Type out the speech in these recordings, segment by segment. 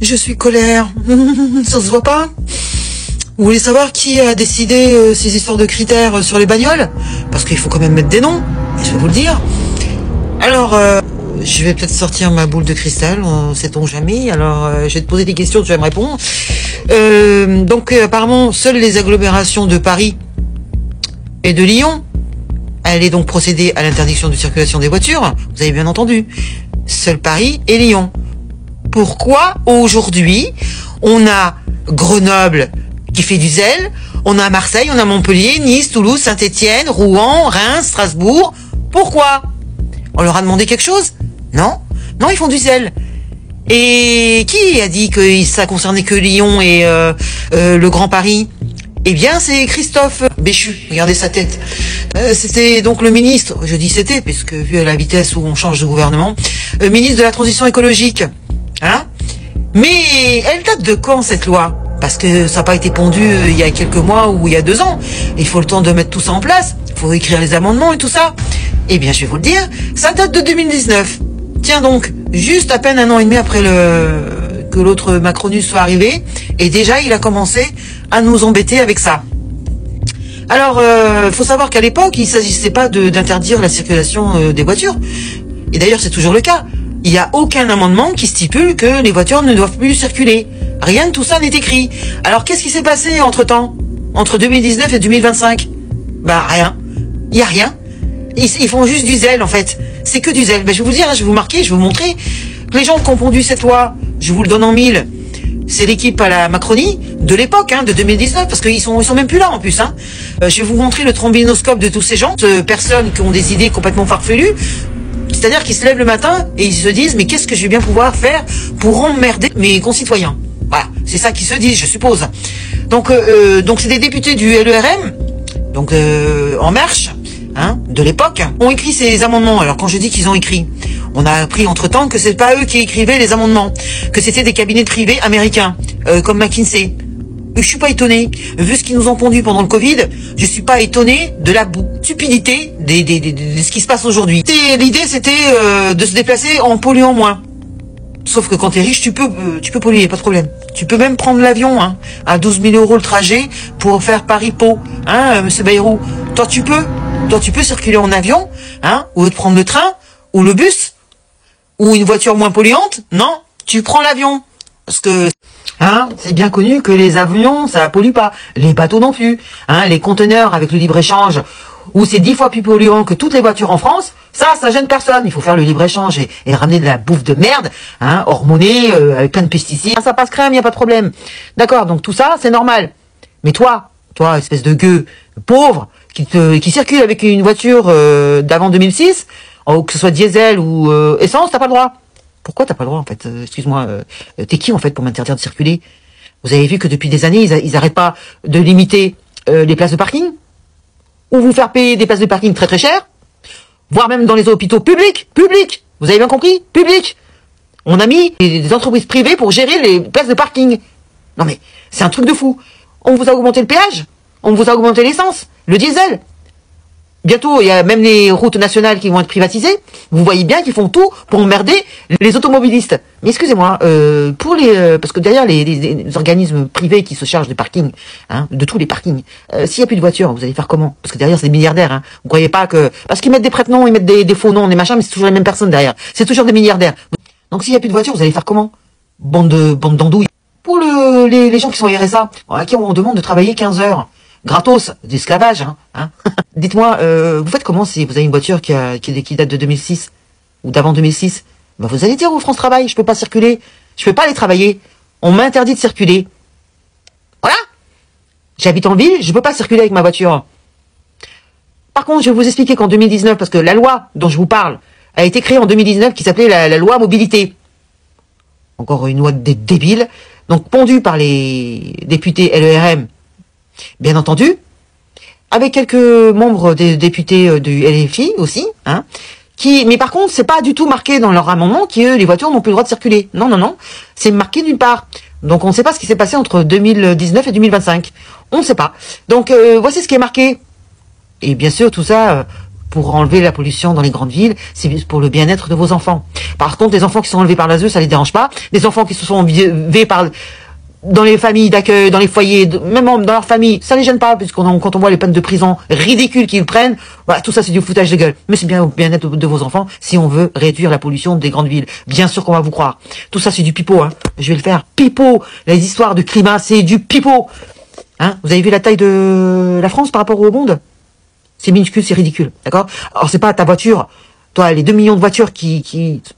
Je suis colère. Ça se voit pas? Vous voulez savoir qui a décidé ces histoires de critères sur les bagnoles? Parce qu'il faut quand même mettre des noms, je vais vous le dire. Alors, je vais peut-être sortir ma boule de cristal, sait-on jamais. Alors, je vais te poser des questions, tu vas me répondre. Donc, apparemment, seules les agglomérations de Paris et de Lyon allaient donc procéder à l'interdiction de circulation des voitures. Vous avez bien entendu. Seul Paris et Lyon. Pourquoi aujourd'hui, on a Grenoble qui fait du zèle, on a Marseille, on a Montpellier, Nice, Toulouse, Saint-Étienne, Rouen, Reims, Strasbourg? Pourquoi? On leur a demandé quelque chose? Non, non, ils font du zèle. Et qui a dit que ça concernait que Lyon et le Grand Paris? Eh bien, c'est Christophe Béchu. Regardez sa tête. C'était donc le ministre, je dis c'était, puisque vu à la vitesse où on change de gouvernement, ministre de la Transition écologique. Hein? Mais elle date de quand, cette loi? Parce que ça n'a pas été pondu il y a quelques mois ou il y a 2 ans. Il faut le temps de mettre tout ça en place. Il faut écrire les amendements et tout ça. Eh bien, je vais vous le dire, ça date de 2019. Tiens donc, juste à peine 1 an et demi après que l'autre Macronus soit arrivé, et déjà il a commencé à nous embêter avec ça. Alors, faut savoir qu'à l'époque, il ne s'agissait pas d'interdire la circulation des voitures. Et d'ailleurs, c'est toujours le cas. Il n'y a aucun amendement qui stipule que les voitures ne doivent plus circuler. Rien de tout ça n'est écrit. Alors, qu'est-ce qui s'est passé entre-temps? Entre 2019 et 2025? Bah, rien. Il n'y a rien. Ils font juste du zèle, en fait. C'est que du zèle. Ben, je vais vous dire, je vais vous marquer, je vais vous montrer. Les gens qui ont pondu cette loi, je vous le donne en mille. C'est l'équipe à la Macronie de l'époque, hein, de 2019, parce qu'ils sont même plus là en plus. Hein. Je vais vous montrer le trombinoscope de tous ces gens, personnes qui ont des idées complètement farfelues. C'est-à-dire qu'ils se lèvent le matin et ils se disent mais qu'est-ce que je vais bien pouvoir faire pour emmerder mes concitoyens? Voilà, c'est ça qu'ils se disent, je suppose. Donc c'est des députés du LERM, donc En Marche, hein, de l'époque, ont écrit ces amendements. Alors quand je dis qu'ils ont écrit, on a appris entre-temps que c'est pas eux qui écrivaient les amendements, que c'était des cabinets privés américains, comme McKinsey. Je suis pas étonné. Vu ce qu'ils nous ont pondu pendant le Covid, je suis pas étonné de la stupidité de ce qui se passe aujourd'hui. L'idée, c'était de se déplacer en polluant moins. Sauf que quand t'es riche, tu peux polluer, pas de problème. Tu peux même prendre l'avion, hein, à 12 000 € le trajet pour faire Paris-Pau, hein, monsieur Bayrou. Toi, tu peux circuler en avion, hein, ou de prendre le train, ou le bus, ou une voiture moins polluante. Non, tu prends l'avion. Parce que, hein, c'est bien connu que les avions, ça pollue pas. Les bateaux non plus. Hein, les conteneurs avec le libre-échange, où c'est 10 fois plus polluant que toutes les voitures en France, ça gêne personne. Il faut faire le libre-échange et ramener de la bouffe de merde, hein, hormonée, avec plein de pesticides. Ça passe crème, y a pas de problème. D'accord, donc tout ça, c'est normal. Mais toi, espèce de gueux pauvre, qui circule avec une voiture d'avant 2006, que ce soit diesel ou essence, t'as pas le droit. Pourquoi t'as pas le droit, en fait? Excuse-moi, t'es qui, en fait, pour m'interdire de circuler? Vous avez vu que depuis des années, ils arrêtent pas de limiter les places de parking? Ou vous faire payer des places de parking très très chères? Voire même dans les hôpitaux publics. Vous avez bien compris? Public. On a mis des entreprises privées pour gérer les places de parking. Non mais, c'est un truc de fou. On vous a augmenté le péage? On vous a augmenté l'essence? Le diesel? Bientôt, il y a même les routes nationales qui vont être privatisées. Vous voyez bien qu'ils font tout pour emmerder les automobilistes. Mais excusez-moi, parce que derrière les organismes privés qui se chargent des parkings, hein, de tous les parkings, s'il n'y a plus de voitures, vous allez faire comment? Parce que derrière, c'est des milliardaires. Hein. Vous croyez pas que... Parce qu'ils mettent des prête-noms, ils mettent des faux noms, des machins, mais c'est toujours les mêmes personnes derrière. C'est toujours des milliardaires. Donc s'il n'y a plus de voitures, vous allez faire comment? Bande d'andouilles. Pour les gens qui sont RSA, à qui on demande de travailler 15 heures. Gratos, d'esclavage, hein. Dites-moi, vous faites comment si vous avez une voiture qui date de 2006 ou d'avant 2006? Ben vous allez dire au France Travail, je peux pas circuler, je peux pas aller travailler, on m'interdit de circuler. Voilà. J'habite en ville, je peux pas circuler avec ma voiture. Par contre, je vais vous expliquer qu'en 2019, parce que la loi dont je vous parle a été créée en 2019, qui s'appelait la loi mobilité. Encore une loi débile, donc pondue par les députés LERM. Bien entendu, avec quelques membres des députés du LFI aussi, hein, mais par contre, c'est pas du tout marqué dans leur amendement que les voitures n'ont plus le droit de circuler. Non, c'est marqué nulle part. Donc on ne sait pas ce qui s'est passé entre 2019 et 2025. On ne sait pas. Donc voici ce qui est marqué. Et bien sûr, tout ça pour enlever la pollution dans les grandes villes, c'est pour le bien-être de vos enfants. Par contre, les enfants qui sont enlevés par l'ASE, ça les dérange pas. Les enfants qui se sont enlevés dans les familles d'accueil, dans les foyers, même dans leur famille, ça les gêne pas, quand on voit les peines de prison ridicules qu'ils prennent, voilà, tout ça c'est du foutage de gueule. Mais c'est bien au bien-être de vos enfants si on veut réduire la pollution des grandes villes. Bien sûr qu'on va vous croire. Tout ça c'est du pipeau, hein. Je vais le faire. Pipeau. Les histoires de climat, c'est du pipeau. Hein? Vous avez vu la taille de la France par rapport au monde? C'est minuscule, c'est ridicule. D'accord? Alors c'est pas ta voiture. Toi, les 2 millions de voitures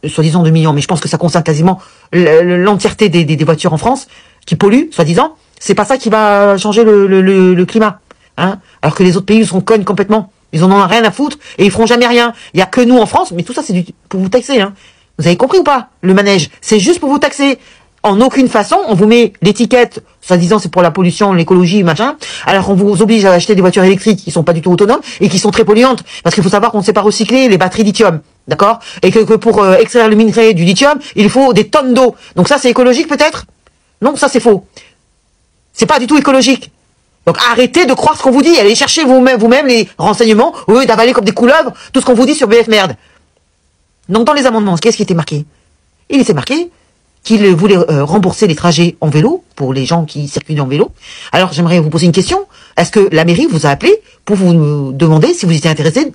soi-disant 2 millions, mais je pense que ça concerne quasiment l'entièreté des voitures en France, qui polluent, soi-disant, c'est pas ça qui va changer le climat. Hein? Alors que les autres pays sont connes complètement. Ils en ont rien à foutre et ils feront jamais rien. Il y a que nous en France, mais tout ça c'est pour vous taxer. Hein? Vous avez compris ou pas? Le manège, c'est juste pour vous taxer. En aucune façon, on vous met l'étiquette, soi-disant c'est pour la pollution, l'écologie, machin, alors on vous oblige à acheter des voitures électriques qui sont pas du tout autonomes et qui sont très polluantes. Parce qu'il faut savoir qu'on ne sait pas recycler les batteries lithium, d'accord? Et que pour extraire le minerai du lithium, il faut des tonnes d'eau. Donc ça c'est écologique peut-être? Non, ça c'est faux. C'est pas du tout écologique. Donc arrêtez de croire ce qu'on vous dit, allez chercher vous-même les renseignements, au lieu d'avaler comme des couleuvres tout ce qu'on vous dit sur BF Merde. Donc dans les amendements, qu'est-ce qui était marqué? Il était marqué qu'il voulait rembourser les trajets en vélo pour les gens qui circulent en vélo. Alors j'aimerais vous poser une question. Est-ce que la mairie vous a appelé pour vous demander si vous étiez intéressé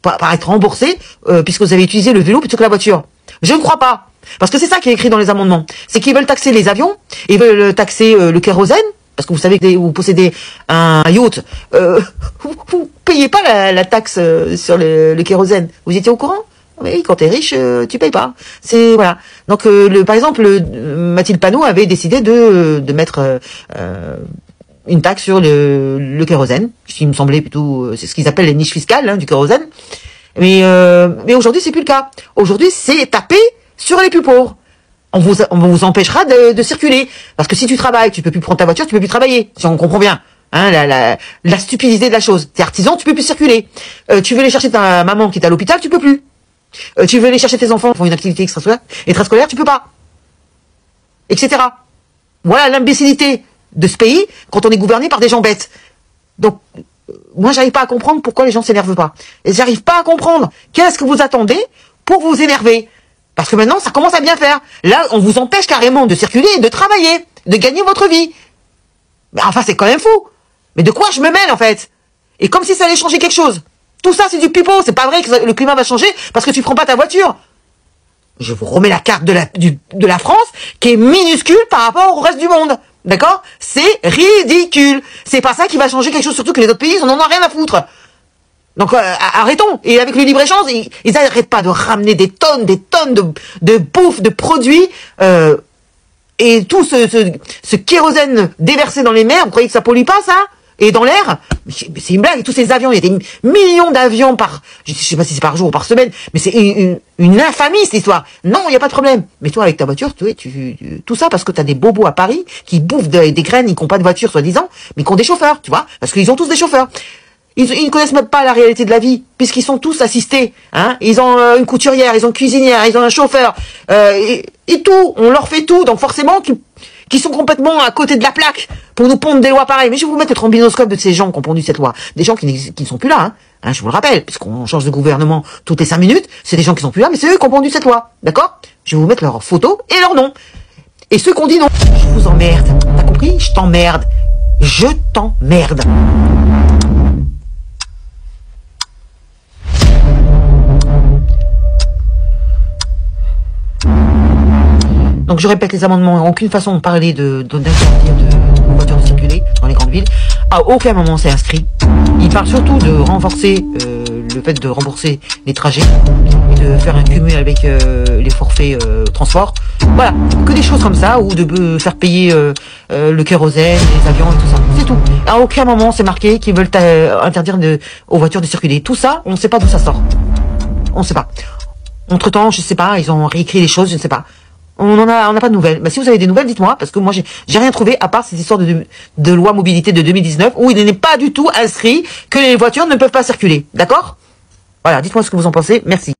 par être remboursé puisque vous avez utilisé le vélo plutôt que la voiture? Je ne crois pas. Parce que c'est ça qui est écrit dans les amendements. C'est qu'ils veulent taxer les avions, ils veulent taxer le kérosène, parce que vous savez que vous possédez un yacht, vous payez pas la taxe sur le kérosène. Vous étiez au courant? Oui, quand t'es riche, tu payes pas. C'est voilà. Donc, par exemple, Mathilde Panot avait décidé de mettre une taxe sur le kérosène, ce qui me semblait plutôt, c'est ce qu'ils appellent les niches fiscales hein, du kérosène. Mais aujourd'hui, c'est plus le cas. Aujourd'hui, c'est taper sur les plus pauvres. On vous empêchera de circuler. Parce que si tu travailles, tu peux plus prendre ta voiture, tu peux plus travailler. Si on comprend bien. Hein, la stupidité de la chose. T'es artisan, tu peux plus circuler. Tu veux aller chercher ta maman qui est à l'hôpital, tu peux plus. Tu veux aller chercher tes enfants qui font une activité extrascolaire, tu peux pas. Etc. Voilà l'imbécilité de ce pays quand on est gouverné par des gens bêtes. Donc, moi, j'arrive pas à comprendre pourquoi les gens s'énervent pas. Et j'arrive pas à comprendre. Qu'est-ce que vous attendez pour vous énerver? Parce que maintenant, ça commence à bien faire. Là, on vous empêche carrément de circuler et de travailler, de gagner votre vie. Mais enfin, c'est quand même fou. Mais de quoi je me mêle, en fait? Et comme si ça allait changer quelque chose. Tout ça, c'est du pipeau. C'est pas vrai que le climat va changer parce que tu prends pas ta voiture. Je vous remets la carte de la France qui est minuscule par rapport au reste du monde. D'accord? C'est ridicule. C'est pas ça qui va changer quelque chose, surtout que les autres pays, on en a rien à foutre. Donc arrêtons. Et avec le libre-échange, ils n'arrêtent pas de ramener des tonnes de bouffe, de produits, et tout ce kérosène déversé dans les mers. Vous croyez que ça pollue pas, ça? Et dans l'air? C'est une blague. Et tous ces avions, il y a des millions d'avions je sais pas si c'est par jour ou par semaine, mais c'est une infamie, cette histoire. Non, il n'y a pas de problème. Mais toi, avec ta voiture, tout ça parce que tu as des bobos à Paris qui bouffent des graines, ils n'ont pas de voiture, soi-disant, mais qui ont des chauffeurs, tu vois, parce qu'ils ont tous des chauffeurs. Ils ne connaissent même pas la réalité de la vie, puisqu'ils sont tous assistés. Hein. Ils ont une couturière, ils ont une cuisinière, ils ont un chauffeur, et tout. On leur fait tout, donc forcément, qui sont complètement à côté de la plaque pour nous pondre des lois pareilles. Mais je vais vous mettre le trombinoscope de ces gens qui ont pondu cette loi. Des gens qui ne sont plus là, hein, je vous le rappelle, puisqu'on change de gouvernement toutes les 5 minutes. C'est des gens qui sont plus là, mais c'est eux qui ont pondu cette loi. D'accord? Je vais vous mettre leurs photos et leurs noms. Et ceux qui ont dit non, je vous emmerde. T'as compris? Je t'emmerde. Je t'emmerde. Donc je répète, les amendements n'ont aucune façon de parler d'interdire aux voitures de circuler dans les grandes villes. À aucun moment c'est inscrit. Il parle surtout de renforcer le fait de rembourser les trajets et de faire un cumul avec les forfaits transport. Voilà, que des choses comme ça, ou de faire payer le kérosène, les avions et tout ça. C'est tout. À aucun moment c'est marqué qu'ils veulent interdire aux voitures de circuler. Tout ça, on ne sait pas d'où ça sort. On ne sait pas. Entre-temps, je ne sais pas, ils ont réécrit les choses, je ne sais pas. On n'a pas de nouvelles. Bah, si vous avez des nouvelles, dites-moi, parce que moi, j'ai rien trouvé à part cette histoire de loi mobilité de 2019 où il n'est pas du tout inscrit que les voitures ne peuvent pas circuler. D'accord? Voilà, dites-moi ce que vous en pensez. Merci.